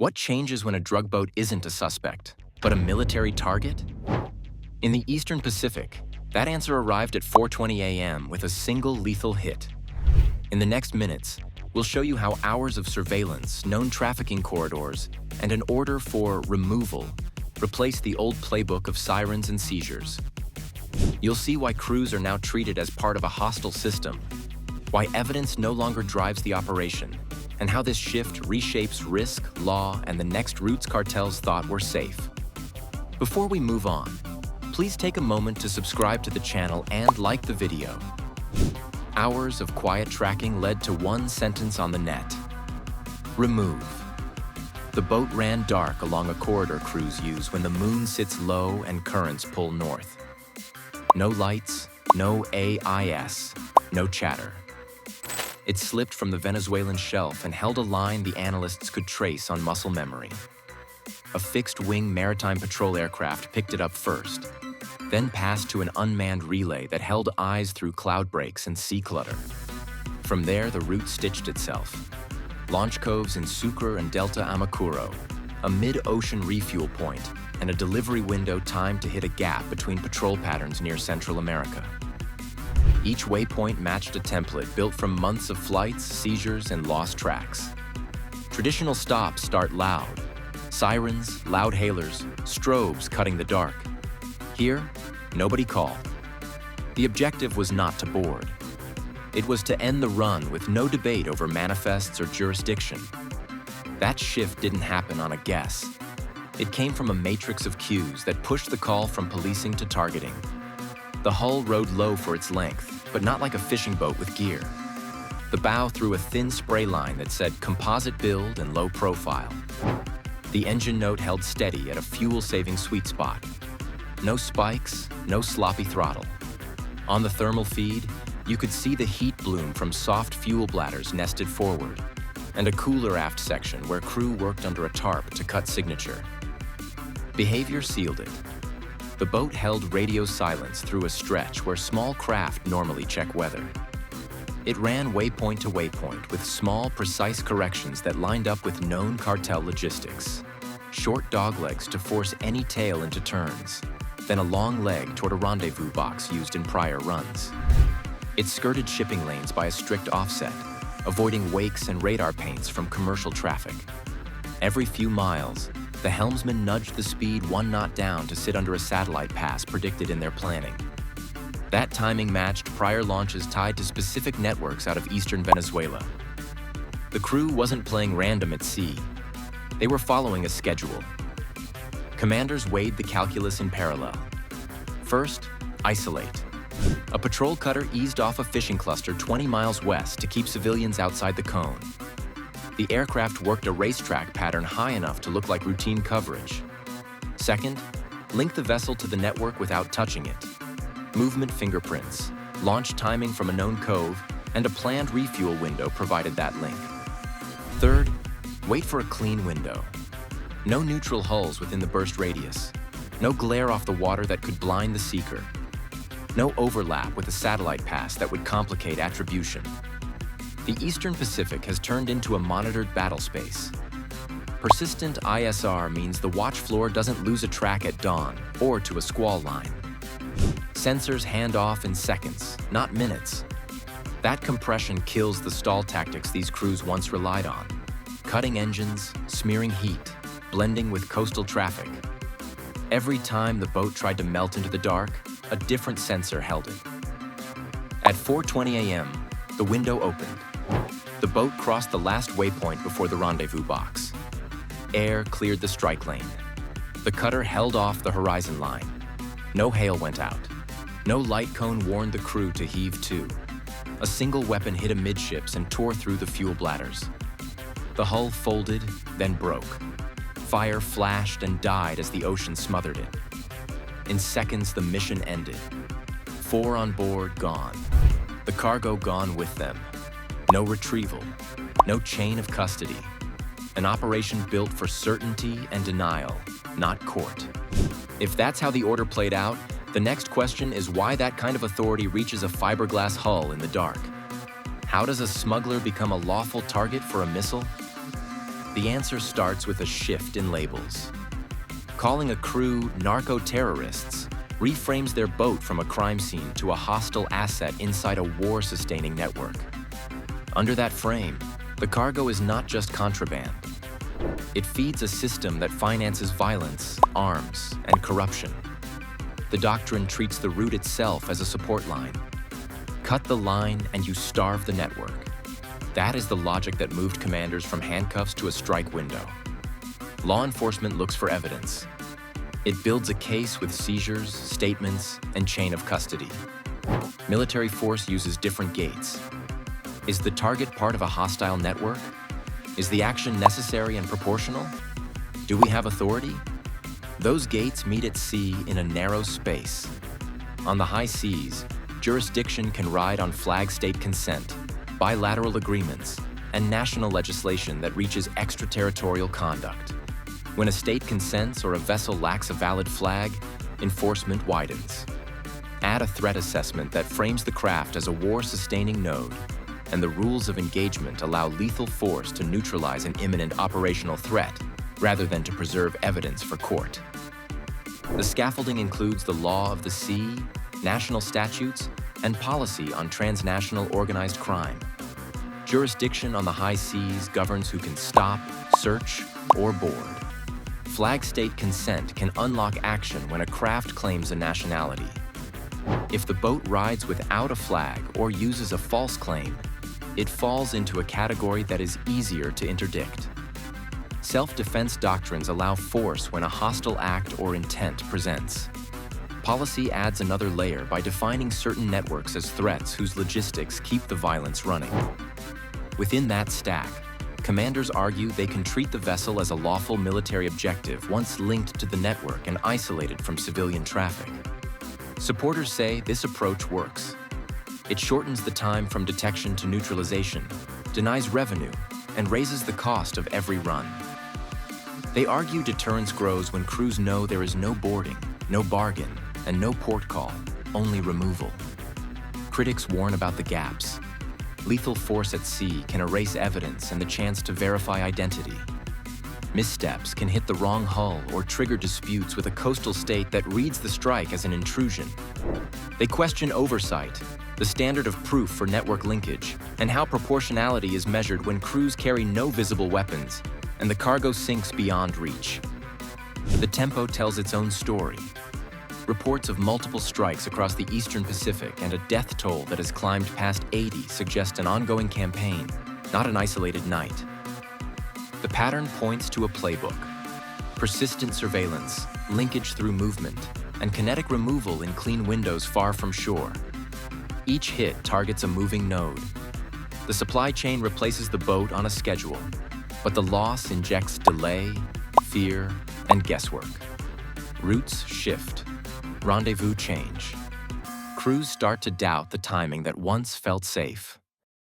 What changes when a drug boat isn't a suspect, but a military target? In the Eastern Pacific, that answer arrived at 4:20 a.m. with a single lethal hit. In the next minutes, we'll show you how hours of surveillance, known trafficking corridors, and an order for removal replaced the old playbook of sirens and seizures. You'll see why crews are now treated as part of a hostile system, why evidence no longer drives the operation, and how this shift reshapes risk, law, and the next routes cartels thought were safe. Before we move on, please take a moment to subscribe to the channel and like the video. Hours of quiet tracking led to one sentence on the net: remove. The boat ran dark along a corridor crews use when the moon sits low and currents pull north. No lights, no AIS, no chatter. It slipped from the Venezuelan shelf and held a line the analysts could trace on muscle memory. A fixed-wing maritime patrol aircraft picked it up first, then passed to an unmanned relay that held eyes through cloud breaks and sea clutter. From there, the route stitched itself. Launch coves in Sucre and Delta Amacuro, a mid-ocean refuel point, and a delivery window timed to hit a gap between patrol patterns near Central America. Each waypoint matched a template built from months of flights, seizures, and lost tracks. Traditional stops start loud. Sirens, loud hailers, strobes cutting the dark. Here, nobody called. The objective was not to board. It was to end the run with no debate over manifests or jurisdiction. That shift didn't happen on a guess. It came from a matrix of cues that pushed the call from policing to targeting. The hull rode low for its length, but not like a fishing boat with gear. The bow threw a thin spray line that said composite build and low profile. The engine note held steady at a fuel-saving sweet spot. No spikes, no sloppy throttle. On the thermal feed, you could see the heat bloom from soft fuel bladders nested forward, and a cooler aft section where crew worked under a tarp to cut signature. Behavior sealed it. The boat held radio silence through a stretch where small craft normally check weather. It ran waypoint to waypoint with small, precise corrections that lined up with known cartel logistics. Short doglegs to force any tail into turns, then a long leg toward a rendezvous box used in prior runs. It skirted shipping lanes by a strict offset, avoiding wakes and radar paints from commercial traffic. Every few miles, the helmsman nudged the speed 1 knot down to sit under a satellite pass predicted in their planning. That timing matched prior launches tied to specific networks out of eastern Venezuela. The crew wasn't playing random at sea. They were following a schedule. Commanders weighed the calculus in parallel. First, isolate. A patrol cutter eased off a fishing cluster 20 miles west to keep civilians outside the cone. The aircraft worked a racetrack pattern high enough to look like routine coverage. Second, link the vessel to the network without touching it. Movement fingerprints, launch timing from a known cove, and a planned refuel window provided that link. Third, wait for a clean window. No neutral hulls within the burst radius. No glare off the water that could blind the seeker. No overlap with a satellite pass that would complicate attribution. The Eastern Pacific has turned into a monitored battle space. Persistent ISR means the watch floor doesn't lose a track at dawn or to a squall line. Sensors hand off in seconds, not minutes. That compression kills the stall tactics these crews once relied on. Cutting engines, smearing heat, blending with coastal traffic. Every time the boat tried to melt into the dark, a different sensor held it. At 4:20 a.m., the window opened. The boat crossed the last waypoint before the rendezvous box. Air cleared the strike lane. The cutter held off the horizon line. No hail went out. No light cone warned the crew to heave to. A single weapon hit amidships and tore through the fuel bladders. The hull folded, then broke. Fire flashed and died as the ocean smothered it. In seconds, the mission ended. 4 on board, gone. The cargo gone with them. No retrieval, no chain of custody. An operation built for certainty and denial, not court. If that's how the order played out, the next question is why that kind of authority reaches a fiberglass hull in the dark. How does a smuggler become a lawful target for a missile? The answer starts with a shift in labels. Calling a crew narco-terrorists reframes their boat from a crime scene to a hostile asset inside a war-sustaining network. Under that frame, the cargo is not just contraband. It feeds a system that finances violence, arms, and corruption. The doctrine treats the route itself as a support line. Cut the line and you starve the network. That is the logic that moved commanders from handcuffs to a strike window. Law enforcement looks for evidence. It builds a case with seizures, statements, and chain of custody. Military force uses different gates. Is the target part of a hostile network? Is the action necessary and proportional? Do we have authority? Those gates meet at sea in a narrow space. On the high seas, jurisdiction can ride on flag state consent, bilateral agreements, and national legislation that reaches extraterritorial conduct. When a state consents or a vessel lacks a valid flag, enforcement widens. Add a threat assessment that frames the craft as a war-sustaining node, and the rules of engagement allow lethal force to neutralize an imminent operational threat rather than to preserve evidence for court. The scaffolding includes the law of the sea, national statutes, and policy on transnational organized crime. Jurisdiction on the high seas governs who can stop, search, or board. Flag state consent can unlock action when a craft claims a nationality. If the boat rides without a flag or uses a false claim, it falls into a category that is easier to interdict. Self-defense doctrines allow force when a hostile act or intent presents. Policy adds another layer by defining certain networks as threats whose logistics keep the violence running. Within that stack, commanders argue they can treat the vessel as a lawful military objective once linked to the network and isolated from civilian traffic. Supporters say this approach works. It shortens the time from detection to neutralization, denies revenue, and raises the cost of every run. They argue deterrence grows when crews know there is no boarding, no bargain, and no port call, only removal. Critics warn about the gaps. Lethal force at sea can erase evidence and the chance to verify identity. Missteps can hit the wrong hull or trigger disputes with a coastal state that reads the strike as an intrusion. They question oversight, the standard of proof for network linkage, and how proportionality is measured when crews carry no visible weapons and the cargo sinks beyond reach. The tempo tells its own story. Reports of multiple strikes across the Eastern Pacific and a death toll that has climbed past 80 suggest an ongoing campaign, not an isolated night. The pattern points to a playbook: persistent surveillance, linkage through movement, and kinetic removal in clean windows far from shore. Each hit targets a moving node. The supply chain replaces the boat on a schedule, but the loss injects delay, fear, and guesswork. Routes shift. Rendezvous change. Crews start to doubt the timing that once felt safe.